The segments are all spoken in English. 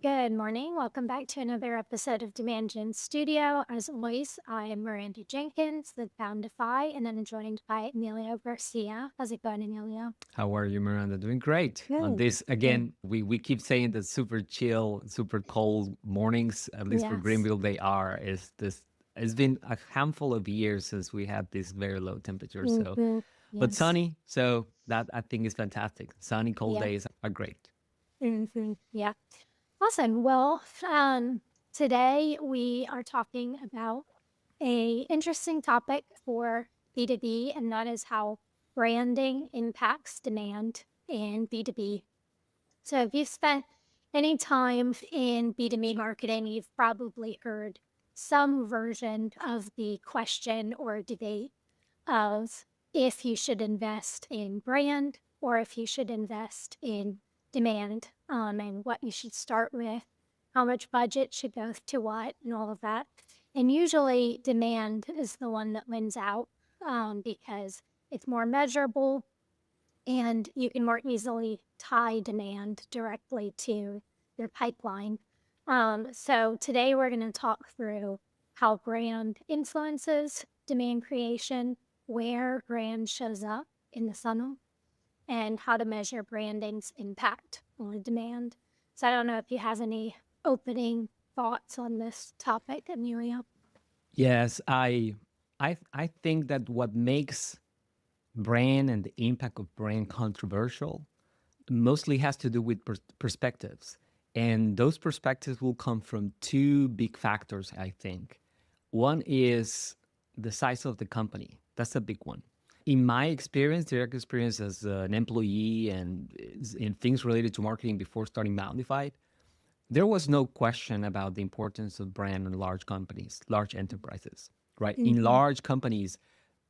Good morning. Welcome back to another episode of Demand Gen Studio. As always, I am Miranda Jenkins, the Foundify, and I'm joined by Emilio Garcia. How's it going, Emilio? How are you, Miranda? Doing great. On Good. this, Good. again, we keep saying that super chill, super cold mornings, at least for Yes. Greenville, they are. Is this? It's been a handful of years since we had this very low temperature. So, Mm-hmm. but Yes. sunny. So that I think is fantastic. Sunny, cold Yeah. days are great. Mm-hmm. Yeah. Awesome. Well, today we are talking about a interesting topic for B2B, and that is how branding impacts demand in B2B. So if you've spent any time in B2B marketing, you've probably heard some version of the question or debate of if you should invest in brand or if you should invest in demand, and what you should start with, how much budget should go to what, and all of that. And usually demand is the one that wins out, because it's more measurable and you can more easily tie demand directly to your pipeline. So today we're going to talk through how brand influences demand creation, where brand shows up in the funnel, and how to measure branding's impact on demand. So I don't know if you have any opening thoughts on this topic, Amelia. Yes, I think that what makes brand and the impact of brand controversial mostly has to do with perspectives. And those perspectives will come from two big factors, I think. One is the size of the company. That's a big one. In my experience, direct experience as an employee and in things related to marketing before starting Mountify, there was no question about the importance of brand in large companies, large enterprises, right? In Mm-hmm. large companies,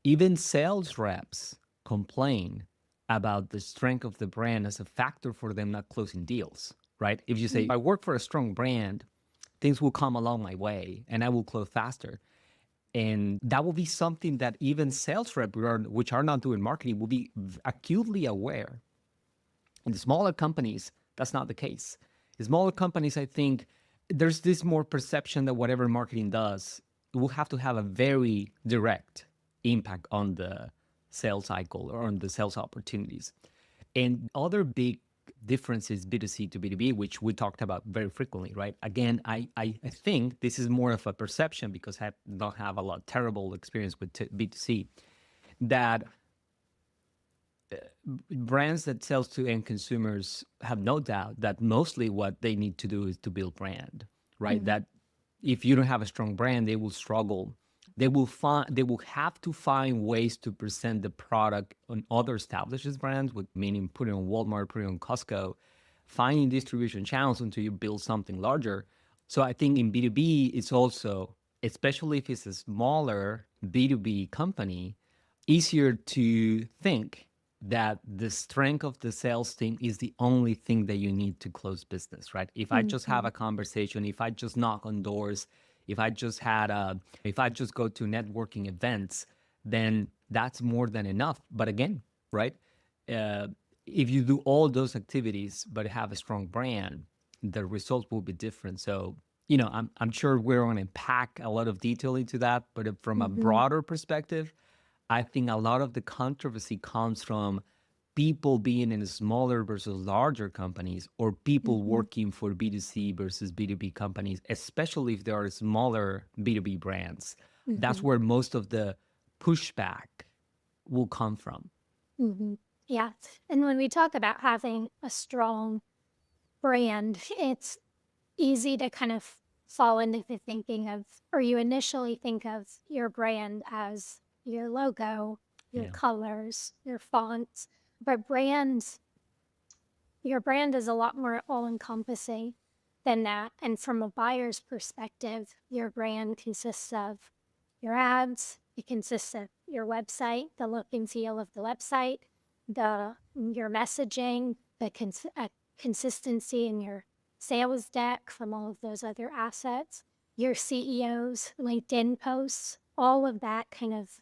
even sales reps complain about the strength of the brand as a factor for them not closing deals, right? If you say, I work for a strong brand, things will come along my way and I will close faster. And that will be something that even sales reps, which are not doing marketing, will be acutely aware. In the smaller companies, that's not the case. In smaller companies, I think there's this more perception that whatever marketing does will have to have a very direct impact on the sales cycle or on the sales opportunities. And other big differences B2C to B2B, which we talked about very frequently, right? Again, I think this is more of a perception because I don't have a lot terrible experience with B2C, that brands that sells to end consumers have no doubt that mostly what they need to do is to build brand, right? Mm-hmm. That if you don't have a strong brand, they will struggle. They will have to find ways to present the product on other established brands, with meaning putting on Walmart, putting on Costco, finding distribution channels until you build something larger. So I think in B2B, it's also, especially if it's a smaller B2B company, easier to think that the strength of the sales team is the only thing that you need to close business, right? If I just have Mm-hmm. a conversation, if I just knock on doors, if I just go to networking events, then that's more than enough. But again, right? Uh, if you do all those activities but have a strong brand, the results will be different. So, I'm sure we're going to pack a lot of detail into that, but from a Mm-hmm. broader perspective, I think a lot of the controversy comes from people being in smaller versus larger companies, or people Mm-hmm. working for B2C versus B2B companies, especially if there are smaller B2B brands. That's Mm-hmm. where most of the pushback will come from. Mm-hmm. Yeah. And when we talk about having a strong brand, it's easy to kind of fall into the thinking of, or you initially think of your brand as your logo, your Yeah. colors, your fonts. But your brand is a lot more all encompassing than that. And from a buyer's perspective, your brand consists of your ads, it consists of your website, the look and feel of the website, your messaging, consistency in your sales deck from all of those other assets, your CEO's LinkedIn posts, all of that kind of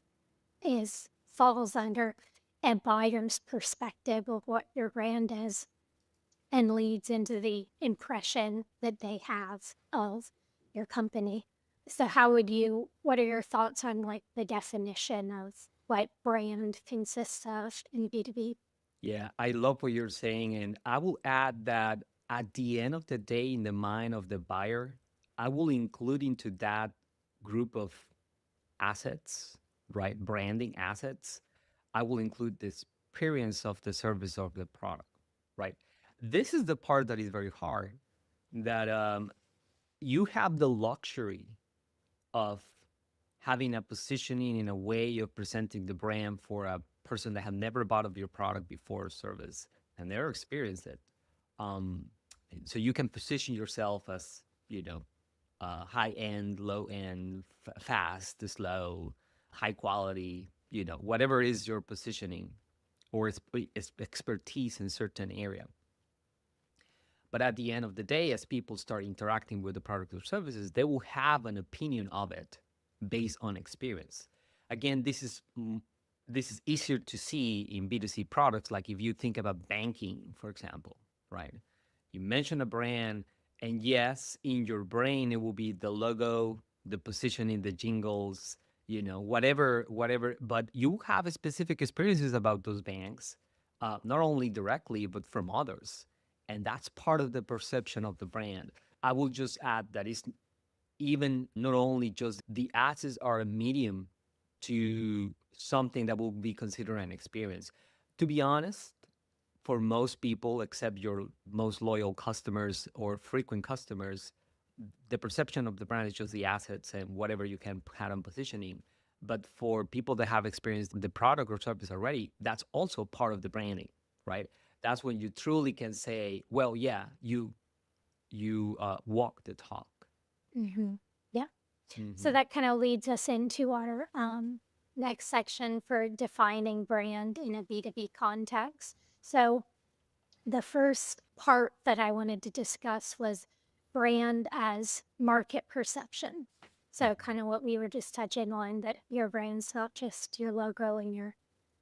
is falls under a buyer's perspective of what your brand is. and leads into the impression that they have of your company. So what are your thoughts on like the definition of what brand consists of in B2B? Yeah, I love what you're saying. And I will add that at the end of the day, in the mind of the buyer, I will include into that group of assets, right? Branding assets. I will include the experience of the service of the product, right? This is the part that is very hard, that you have the luxury of having a positioning in a way of presenting the brand for a person that have never bought of your product before or service and never experienced it. Um, so you can position yourself as, high end, low end, fast, slow, high quality, whatever is your positioning or its expertise in certain area. But at the end of the day, as people start interacting with the product or services, they will have an opinion of it based on experience. Again, this is easier to see in B2C products. Like if you think about banking, for example, right? You mention a brand, and yes, in your brain it will be the logo, the positioning, the jingles, whatever. But you have specific experiences about those banks, not only directly but from others, and that's part of the perception of the brand. I will just add that it's even not only just the assets are a medium to something that will be considered an experience. To be honest, for most people, except your most loyal customers or frequent customers, the perception of the brand is just the assets and whatever you can have on positioning. But for people that have experienced the product or service already, that's also part of the branding, right? That's when you truly can say, well, yeah, you walk the talk. Hmm. Yeah. So Hmm. that kind of leads us into our next section for defining brand in a B2B context. So the first part that I wanted to discuss was brand as market perception. So, kind of what we were just touching on, that your brand's not just your logo and your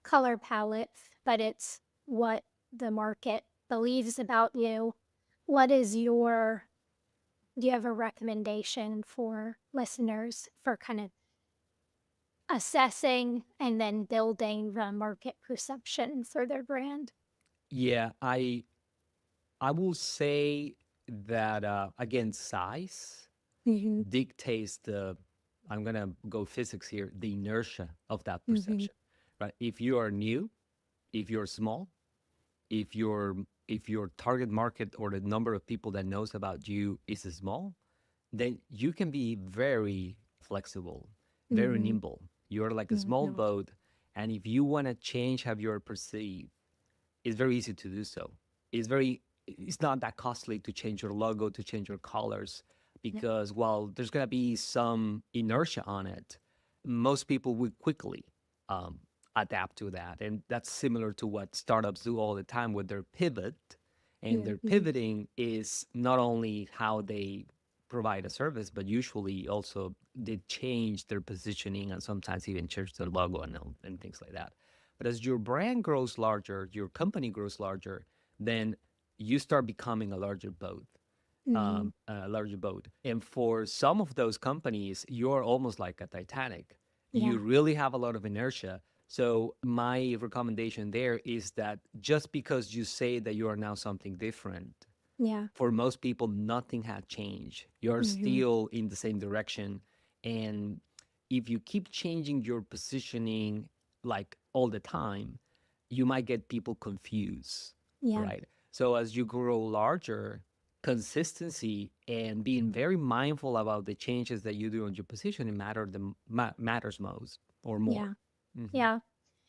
color palette, but it's what the market believes about you. What is your, do you have a recommendation for listeners for kind of assessing and then building the market perception for their brand? Yeah, I will say that again, size Hmm. dictates the. I'm gonna go physics here. The inertia of that Hmm. perception, right? If you are new, if you're small, if your target market or the number of people that knows about you is small, then you can be very flexible, very Hmm. nimble. You're like a small Hmm. boat, and if you want to change how you're perceived, it's very easy to do so. It's not that costly to change your logo, to change your colors, Yeah. because while there's gonna be some inertia on it, most people will quickly um, adapt to that. And that's similar to what startups do all the time with their pivot. And their Mhm. pivoting is not only how they provide a service, but usually also they change their positioning and sometimes even change their logo and things like that. But as your brand grows larger, your company grows larger, then you start becoming Mhm. a larger boat. And for some of those companies, you're almost like a Titanic. You Yeah. really have a lot of inertia. So my recommendation there is that just because you say that you are now something different, Yeah. for most people, nothing had changed. You're Mhm. still in the same direction. And if you keep changing your positioning like all the time, you might get people confused, Yeah. right? So as you grow larger, consistency and being very mindful about the changes that you do on your positioning matters most or more. Yeah. Hmm. Yeah.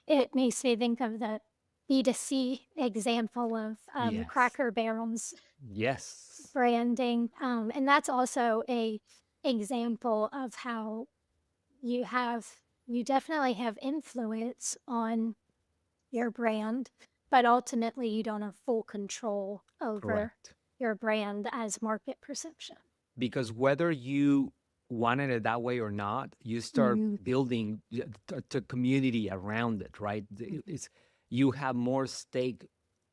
It makes me think of the B2C example of Yes. Cracker Barrel's Yes. branding. And that's also a example of how you have, you definitely have influence on your brand, but ultimately you don't have full control over Correct. your brand as market perception. Because whether you wanted it that way or not, you start Mhm. building the community around it, right? It's you have more stake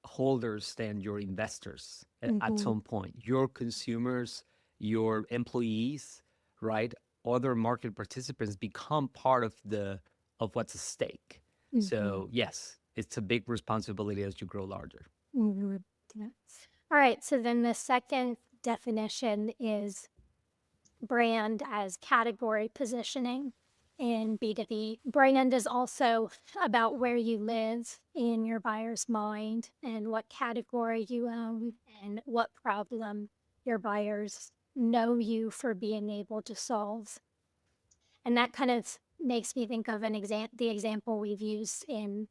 holders than your investors at Mm-hmm. some point. Your consumers, your employees, right? Other market participants become part of the of what's at stake. Mm-hmm. So yes, it's a big responsibility as you grow larger. Mm-hmm. Yeah. All right. So then the second definition is brand as category positioning in B2B. Brand is also about where you live in your buyer's mind and what category you own and what problem your buyers know you for being able to solve. And that kind of makes me think of the example we've used in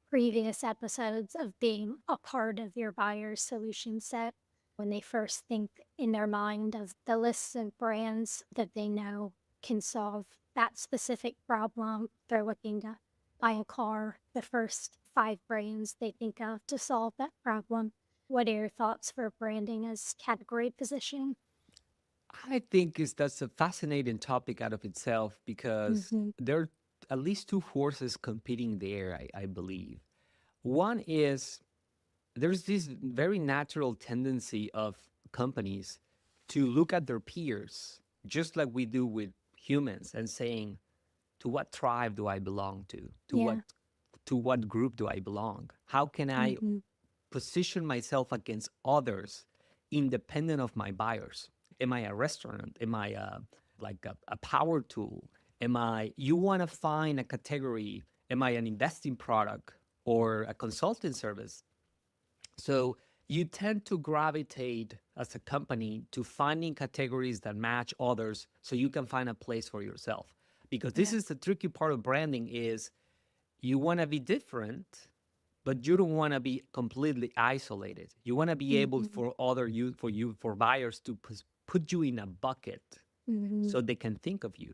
previous episodes of being a part of your buyer's solution set when they first think in their mind of the lists of brands that they know can solve that specific problem. They're looking to buy a car, the first five brands they think of to solve that problem. What are your thoughts for branding as category positioning? I think that's a fascinating topic out of itself because Mm-hmm. there are at least two forces competing there, I believe. One is there's this very natural tendency of companies to look at their peers, just like we do with humans, and saying, to what tribe do I belong to? Yeah. To what group do I belong? How can I Mm-hmm. position myself against others independent of my buyers? Am I a restaurant? Am I a power tool? You want to find a category? Am I an investing product or a consulting service? So you tend to gravitate as a company to finding categories that match others so you can find a place for yourself. Because this Yeah. is the tricky part of branding is you want to be different, but you don't want to be completely isolated. You want to be able Mm-hmm. for for buyers to put you in a bucket Mm-hmm. so they can think of you.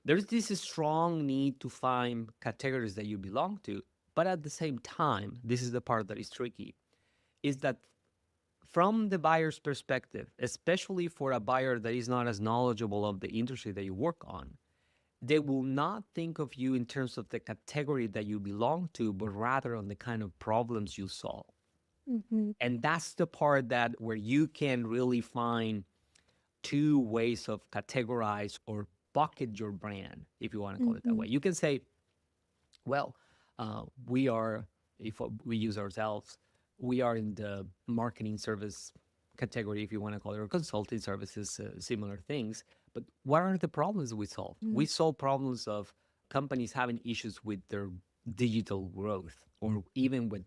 There's this strong need to find categories that you belong to, but at the same time, this is the part that is tricky, is that from the buyer's perspective, especially for a buyer that is not as knowledgeable of the industry that you work on, they will not think of you in terms of the category that you belong to, but rather on the kind of problems you solve. Mm-hmm. And that's the part that where you can really find two ways of categorize or bucket your brand, if you want to call it that Mm-hmm. way. You can say, well, we are, if we use ourselves, we are in the marketing service category, if you want to call it, or consulting services, similar things. But what are the problems we solve? We solve problems of companies having issues with their digital growth or even with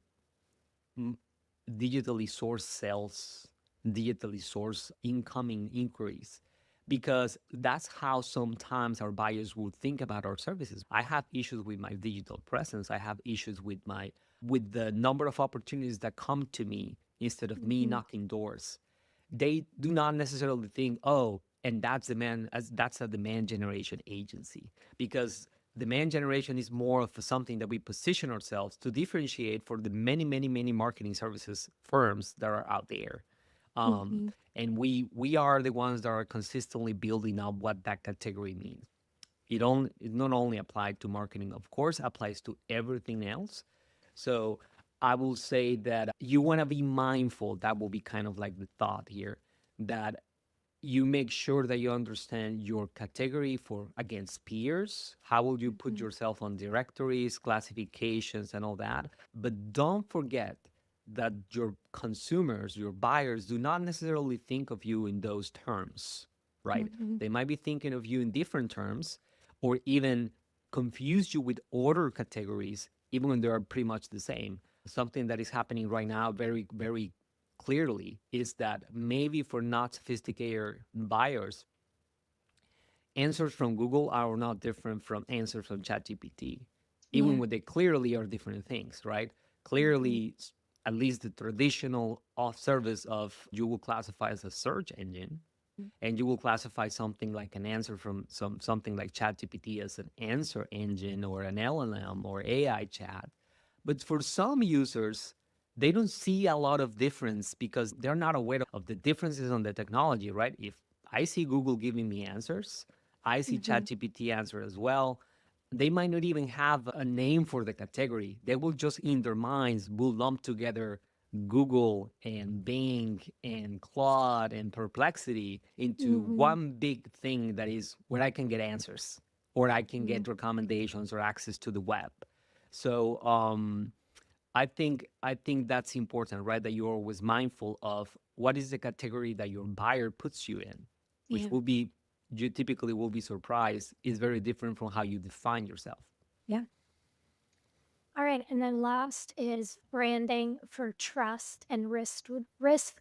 digitally sourced sales, digitally sourced incoming inquiries, because that's how sometimes our buyers will think about our services. I have issues with my digital presence. I have issues with the number of opportunities that come to me instead of me Mm-hmm. knocking doors. They do not necessarily think, oh, and that's a demand generation agency, because demand generation is more of something that we position ourselves to differentiate for the many, many, many marketing services firms that are out there. Um, Mm-hmm. and we are the ones that are consistently building up what that category means. It not only applied to marketing, of course, applies to everything else. So I will say that you want to be mindful. That will be kind of like the thought here, that you make sure that you understand your category for against peers. How will you put Mm-hmm. yourself on directories, classifications, and all that? But don't forget that your consumers, your buyers, do not necessarily think of you in those terms, right? Mm-hmm. They might be thinking of you in different terms or even confuse you with order categories, even when they are pretty much the same. Something that is happening right now very, very clearly is that maybe for not sophisticated buyers, answers from Google are not different from answers from ChatGPT, even Yeah. when they clearly are different things, right? Mm-hmm. Clearly, at least the traditional off service of you will classify as a search engine, and you will classify something like an answer from something like ChatGPT as an answer engine or an LLM or AI chat. But for some users, they don't see a lot of difference because they're not aware of the differences on the technology, right? If I see Google giving me answers, I see Mm-hmm. ChatGPT answer as well. They might not even have a name for the category. They will just in their minds will lump together Google and Bing and Claude and Perplexity into Mm-hmm. one big thing that is where I can get answers or I can Mm-hmm. get recommendations or access to the web. So I think that's important, right? That you're always mindful of what is the category that your buyer puts you in, which Yeah. will be you typically will be surprised is very different from how you define yourself. Yeah. All right. And then last is branding for trust and risk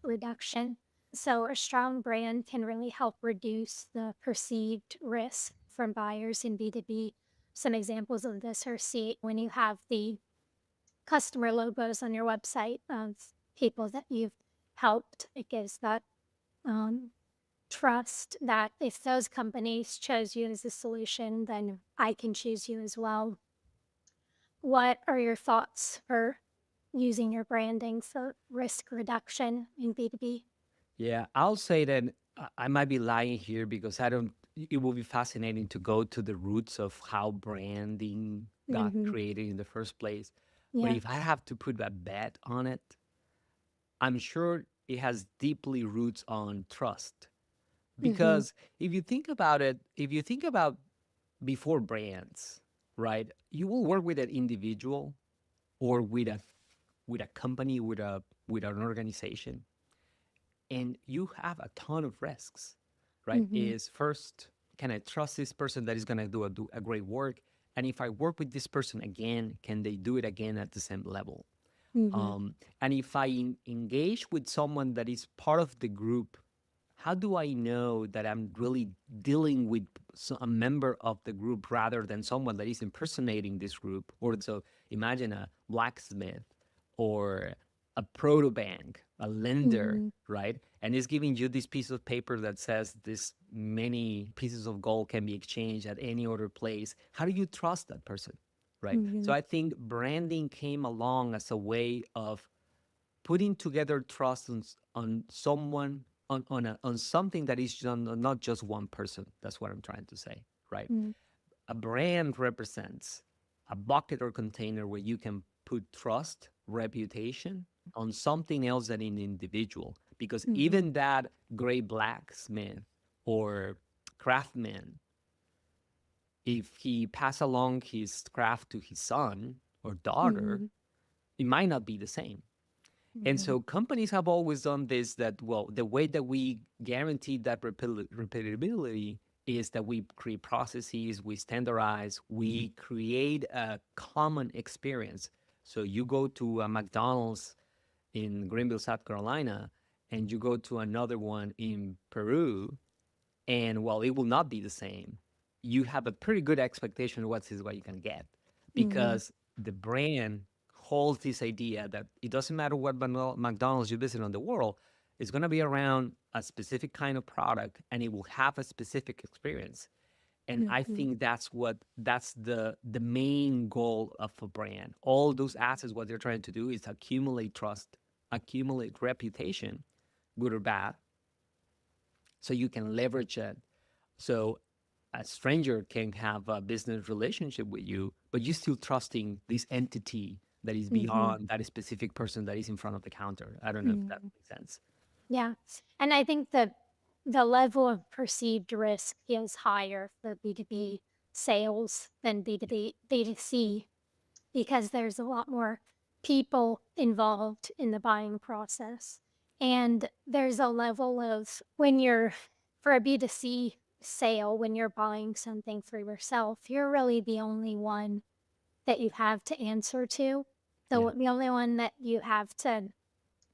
reduction. So a strong brand can really help reduce the perceived risk from buyers in B2B. Some examples of this are see when you have the customer logos on your website of people that you've helped. It gives that um, trust that if those companies chose you as a solution, then I can choose you as well. What are your thoughts for using your branding for risk reduction in B2B? Yeah, I'll say that I might be lying here because I don't. It will be fascinating to go to the roots of how branding got Mm-hmm. created in the first place. But Yeah. if I have to put a bet on it, I'm sure it has deeply roots on trust. Mm-hmm. Because if you think about it, if you think about before brands, right, you will work with an individual or with a company, with an organization, and you have a ton of risks, right? Mm-hmm. Is first, can I trust this person that is going to do a great work? And if I work with this person again, can they do it again at the same level? Mm-hmm. And if I engage with someone that is part of the group, how do I know that I'm really dealing with a member of the group rather than someone that is impersonating this group? Or so imagine a blacksmith or a proto bank, a lender, Mm-hmm. right? And it's giving you this piece of paper that says this many pieces of gold can be exchanged at any other place. How do you trust that person? Right. Mm-hmm. So I think branding came along as a way of putting together trust on someone on something that is not just one person. That's what I'm trying to say, right? A brand represents a bucket or container where you can put trust, reputation on something else than an individual. Because Mm-hmm. even that gray blacksmith or craftsman, if he pass along his craft to his son or daughter, Mm-hmm. it might not be the same. And Mm-hmm. so companies have always done this that, well, the way that we guarantee that repeatability is that we create processes, we standardize, we create a common experience. So you go to a McDonald's in Greenville, South Carolina, and you go to another one in Peru, and while it will not be the same, you have a pretty good expectation of what you can get Mm-hmm. because the brand holds this idea that it doesn't matter what McDonald's you visit on the world, it's going to be around a specific kind of product and it will have a specific experience. And I Mm-hmm. think that's the main goal of a brand. All those assets, what they're trying to do is accumulate trust, accumulate reputation, good or bad, so you can leverage it. So a stranger can have a business relationship with you, but you're still trusting this entity that is Mm-hmm. beyond that specific person that is in front of the counter. I don't know if that Mm-hmm. makes sense. Yeah. And I think that the level of perceived risk is higher for B2B sales than B2C because there's a lot more people involved in the buying process. And there's a level of when you're for a B2C sale, when you're buying something for yourself, you're really the only one that you have to answer to. Yeah. The only one that you have to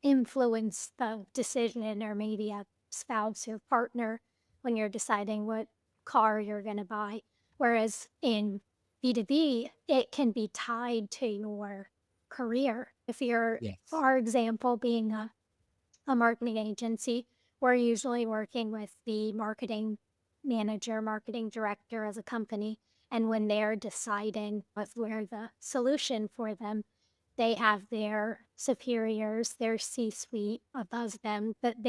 influence the decision, or maybe a spouse or partner when you're deciding what car you're going to buy. Whereas in B2B, it can be tied to your career. If you're, for Yes. our example, being a marketing agency, we're usually working with the marketing manager, marketing director as a company. And when they're deciding if we're the solution for them, they have their superiors, their C-suite above them that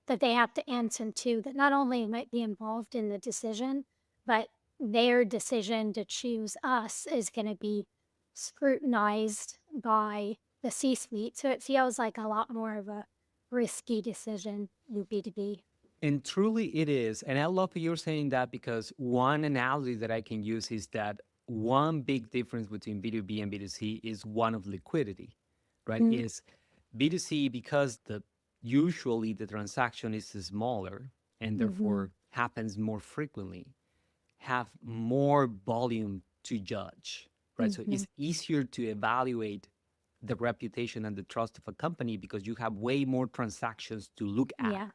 that they have to answer to, that not only might be involved in the decision, but their decision to choose us is going to be scrutinized by the C-suite. So it feels like a lot more of a risky decision in B2B. And truly it is. And I love that you're saying that because one analogy that I can use is that one big difference between B2B and B2C is one of liquidity, right? Mm, Is B2C because usually the transaction is smaller and mhm. therefore happens more frequently, have more volume to judge, right? So Mhm. it's easier to evaluate the reputation and the trust of a company because you have way more transactions to look at, Yeah.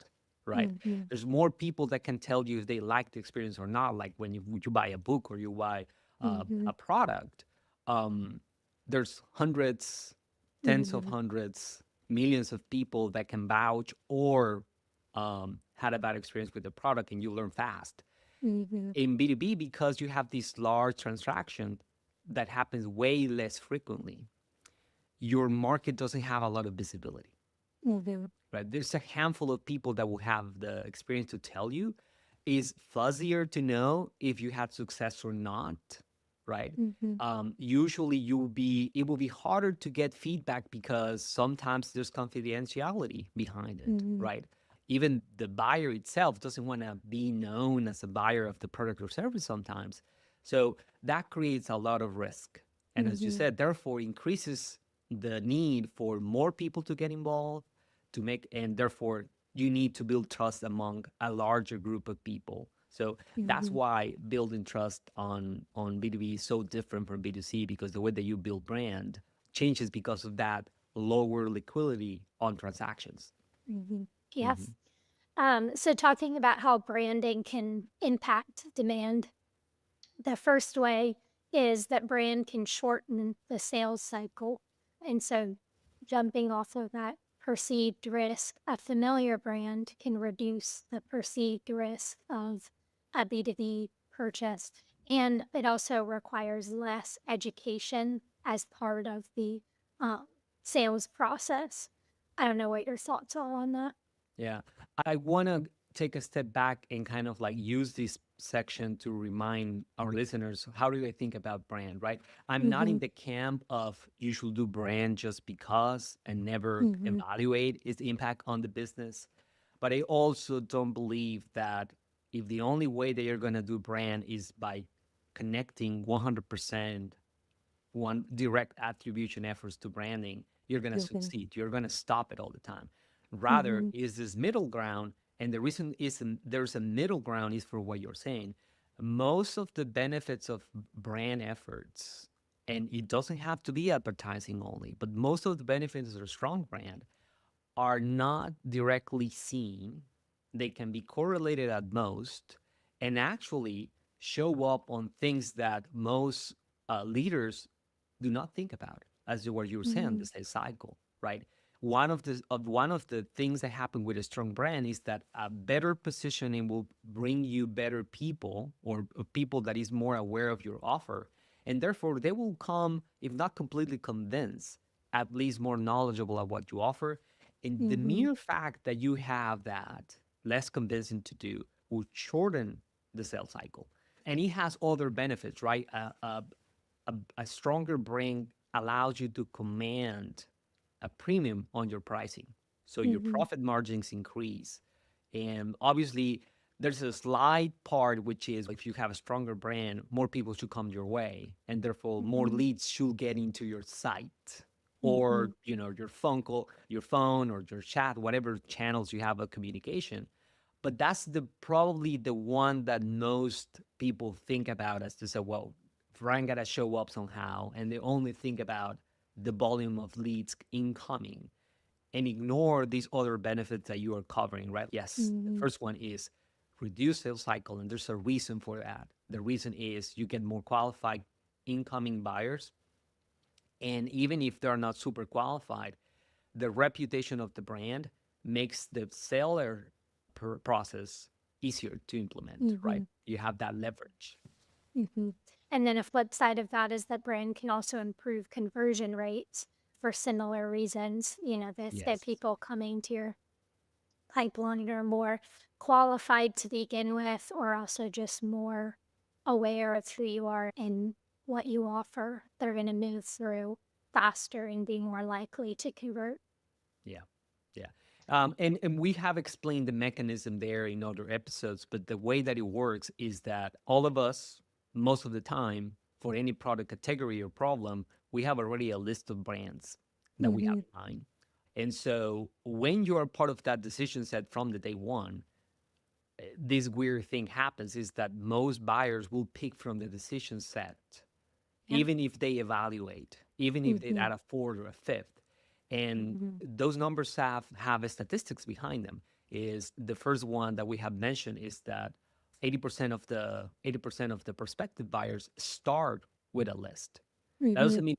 right? Mhm. There's more people that can tell you if they like the experience or not. Like when you buy a book or you buy Mhm. a product, um, there's hundreds, tens of Mhm. hundreds, millions of people that can vouch or had a bad experience with the product, and you learn fast. Mhm. In B2B, because you have this large transaction that happens way less frequently, your market doesn't have a lot of visibility, Mhm. right? There's a handful of people that will have the experience to tell you. Is fuzzier to know if you had success or not, right? Mhm. Usually it will be harder to get feedback because sometimes there's confidentiality behind it, Mhm. right? Even the buyer itself doesn't want to be known as a buyer of the product or service sometimes. So that creates a lot of risk. And as you Mhm. said, therefore increases the need for more people to get involved to make, and therefore you need to build trust among a larger group of people. So that's Mhm. why building trust on B2B is so different from B2C, because the way that you build brand changes because of that lower liquidity on transactions. Mhm. Hmm. Yes. So talking about how branding can impact demand, the first way is that brand can shorten the sales cycle. And so, jumping off of that perceived risk, a familiar brand can reduce the perceived risk of a B2B purchase. And it also requires less education as part of the um, sales process. I don't know what your thoughts are on that. Yeah. I want to take a step back and kind of like use this section to remind our listeners how do they think about brand, right? I'm not Mm-hmm. in the camp of you should do brand just because and never Mm-hmm. evaluate its impact on the business. But I also don't believe that if the only way that you're going to do brand is by connecting 100% one direct attribution efforts to branding, you're going to Mm-hmm. succeed. You're going to stop it all the time. Rather, Mm-hmm. is this middle ground, and the reason is there's a middle ground is for what you're saying. Most of the benefits of brand efforts, and it doesn't have to be advertising only, but most of the benefits of a strong brand are not directly seen. They can be correlated at most and actually show up on things that most leaders do not think about, as you were you were saying, Mm-hmm. the sales cycle, right? One of the things that happen with a strong brand is that a better positioning will bring you better people or people that is more aware of your offer, and therefore they will come, if not completely convinced, at least more knowledgeable of what you offer. And the Mm-hmm. mere fact that you have that less convincing to do will shorten the sales cycle. And it has other benefits, right? A stronger brain allows you to command a premium on your pricing. So your Mm-hmm. profit margins increase. And obviously, there's a slight part, which is if you have a stronger brand, more people should come your way. And therefore, more Mhm, leads should get into your site or mhm, your phone call, your phone or your chat, whatever channels you have of communication. But that's the probably the one that most people think about as to say, well, Ryan gotta show up somehow, and they only think about the volume of leads incoming and ignore these other benefits that you are covering, right? Yes, the mhm, first one is reduce sales cycle, and there's a reason for that. The reason is you get more qualified incoming buyers, and even if they're not super qualified, the reputation of the brand makes the seller process easier to implement, right? mhm, You have that leverage. mhm. And then a flip side of that is that brand can also improve conversion rates for similar reasons. That Yes. people coming to your pipeline are more qualified to begin with, or also just more aware of who you are and what you offer, they're going to move through faster and be more likely to convert. Yeah. Yeah. And we have explained the mechanism there in other episodes, but the way that it works is that all of us, most of the time, for any product category or problem, we have already a list of brands that we have Mm-hmm. in mind. And so when you are part of that decision set from the day one, this weird thing happens is that most buyers will pick from the decision set Yeah. even if they evaluate, even if they Mm-hmm. add a fourth or a fifth. And Mm-hmm. those numbers have a statistics behind them. Is the first one that we have mentioned is that 80% of the prospective buyers start with a list. That Mm-hmm. doesn't mean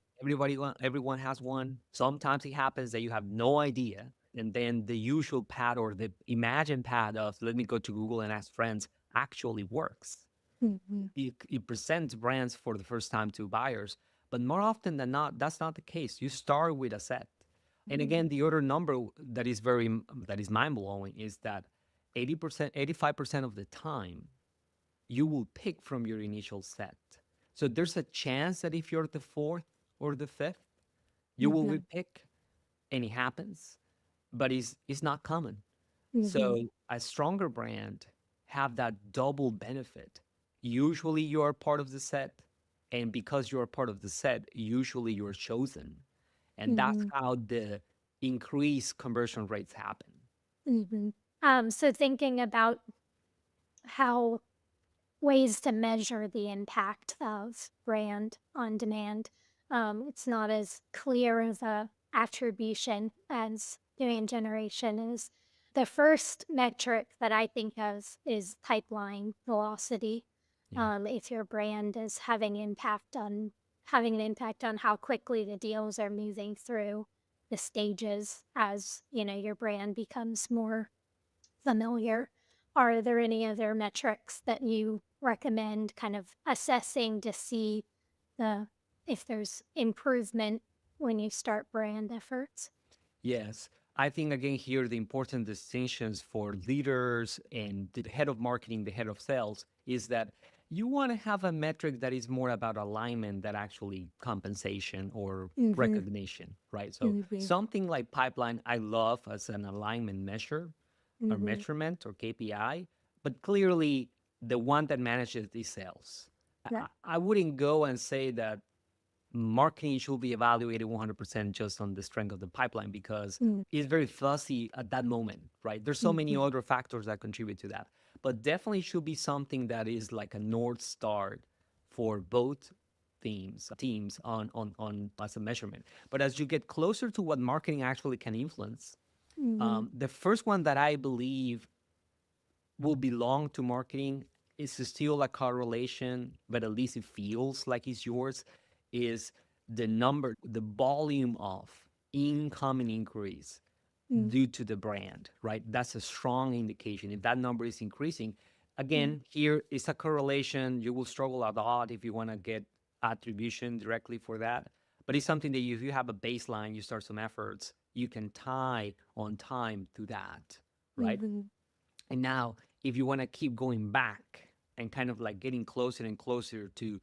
everyone has one. Sometimes it happens that you have no idea, and then the usual path or the imagined path of let me go to Google and ask friends actually works. Mm-hmm. It presents brands for the first time to buyers, but more often than not, that's not the case. You start with a set. And again, the other number that is mind blowing is that 80%, 85% of the time, you will pick from your initial set. So there's a chance that if you're the fourth or the fifth, you will Mm-hmm. repick, and it happens, but it's not common. Mm-hmm. So a stronger brand have that double benefit. Usually you are part of the set, and because you are part of the set, usually you're chosen. And that's Mm-hmm. how the increased conversion rates happen. Mm-hmm. So thinking about how ways to measure the impact of brand on demand. It's not as clear of a attribution as demand generation is. The first metric that I think of is pipeline velocity. Yeah. If your brand is having an impact on how quickly the deals are moving through the stages as your brand becomes more familiar. Are there any other metrics that you recommend kind of assessing to see the if there's improvement when you start brand efforts? Yes. I think again here the important distinctions for leaders and the head of marketing, the head of sales, is that you want to have a metric that is more about alignment than actually compensation or Mhm, recognition, right? So mhm, something like pipeline, I love as an alignment measure or mhm. measurement or KPI, but clearly the one that manages these sales. Yeah. I wouldn't go and say that marketing should be evaluated 100% just on the strength of the pipeline because Mm, it's very fuzzy at that moment, right? There's so many mhm, other factors that contribute to that, but definitely should be something that is like a north star for both teams on as a measurement. But as you get closer to what marketing actually can influence, mhm, the first one that I believe will belong to marketing is still a correlation, but at least it feels like it's yours, is the volume of incoming inquiries mm, due to the brand, right? That's a strong indication. If that number is increasing, mm, again, here is a correlation. You will struggle a lot if you want to get attribution directly for that. But it's something that if you have a baseline, you start some efforts, you can tie on time to that, right? mhm, And now, if you want to keep going back and kind of like getting closer and closer to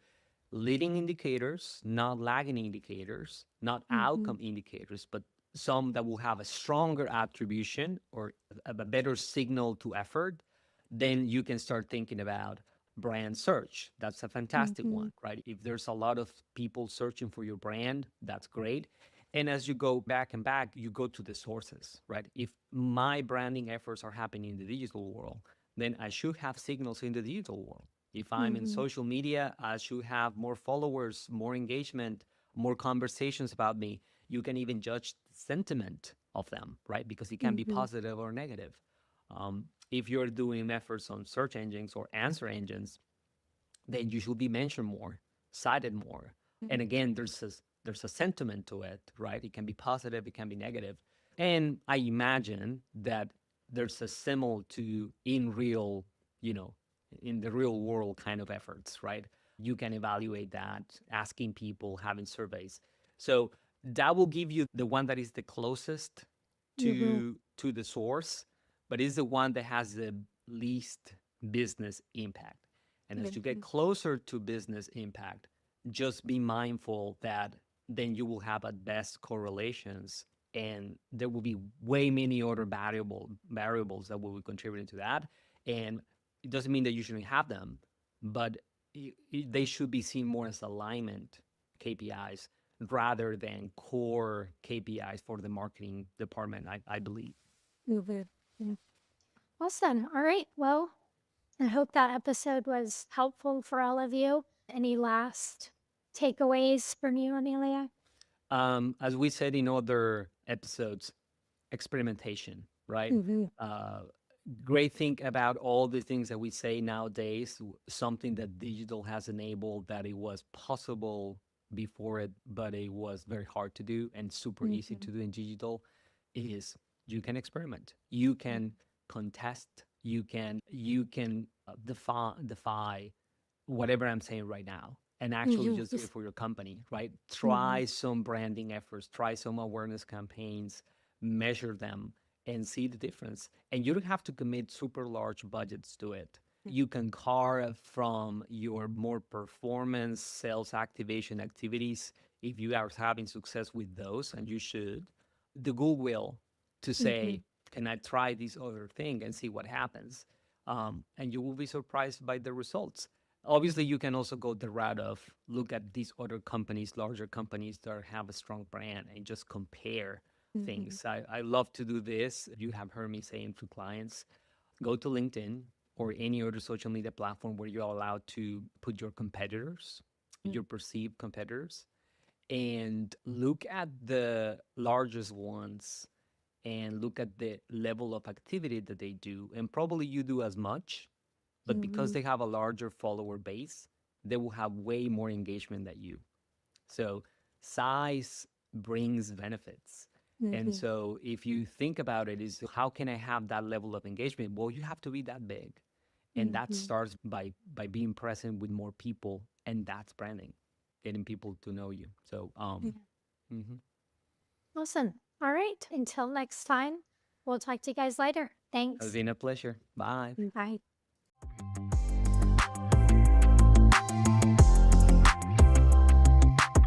leading indicators, not lagging indicators, not mhm, outcome indicators, but some that will have a stronger attribution or a better signal to effort, then you can start thinking about brand search. That's a fantastic mhm, one, right? If there's a lot of people searching for your brand, that's great. And as you go back and back, you go to the sources, right? If my branding efforts are happening in the digital world, then I should have signals in the digital world. If I'm in mhm, social media, I should have more followers, more engagement, more conversations about me. You can even judge the sentiment of them, right? Because it can be mhm, positive or negative. If you're doing efforts on search engines or answer engines, then you should be mentioned more, cited more. And again, there's a sentiment to it, right? It can be positive, it can be negative. And I imagine that there's a similar to in real, you know, in the real world kind of efforts, right? You can evaluate that, asking people, having surveys. So that will give you the one that is the closest mhm, to the source, but is the one that has the least business impact. And as you get mhm, closer to business impact, just be mindful that then you will have at best correlations, and there will be way many other variables that will be contributing to that. And it doesn't mean that you shouldn't have them, but they should be seen more as alignment KPIs rather than core KPIs for the marketing department, I believe. Mhm. Mm. Awesome. All right. Well, I hope that episode was helpful for all of you. Any last takeaways from you, Amelia? As we said in other episodes, experimentation, right? Mm-hmm. Uh, Great thing about all the things that we say nowadays, something that digital has enabled that it was possible before it, but it was very hard to do and super easy Mm-hmm. to do in digital, is you can experiment, you can contest, you can defy whatever I'm saying right now, and actually just do Mm-hmm. it for your company, right? Mm-hmm. Try some branding efforts, try some awareness campaigns, measure them, and see the difference. And you don't have to commit super large budgets to it. You can carve from your more performance sales activation activities if you are having success with those, and you should, the goodwill to Mm-hmm. say, can I try this other thing and see what happens? And you will be surprised by the results. Obviously, you can also go the route of look at these other companies, larger companies that have a strong brand, and just compare Mm-hmm. things. I love to do this. You have heard me saying to clients, go to LinkedIn or any other social media platform where you're allowed to put your competitors, your perceived competitors, and look at the largest ones and look at the level of activity that they do. And probably you do as much, but because Mm-hmm. they have a larger follower base, they will have way more engagement than you. So size brings benefits. And Mm-hmm. so if you think about it, is how can I have that level of engagement? Well, you have to be that big. And that Mm-hmm. starts by being present with more people, and that's branding, getting people to know you. So mhm. Awesome. All right. Until next time, we'll talk to you guys later. It's Thanks. been a pleasure. Bye. Bye.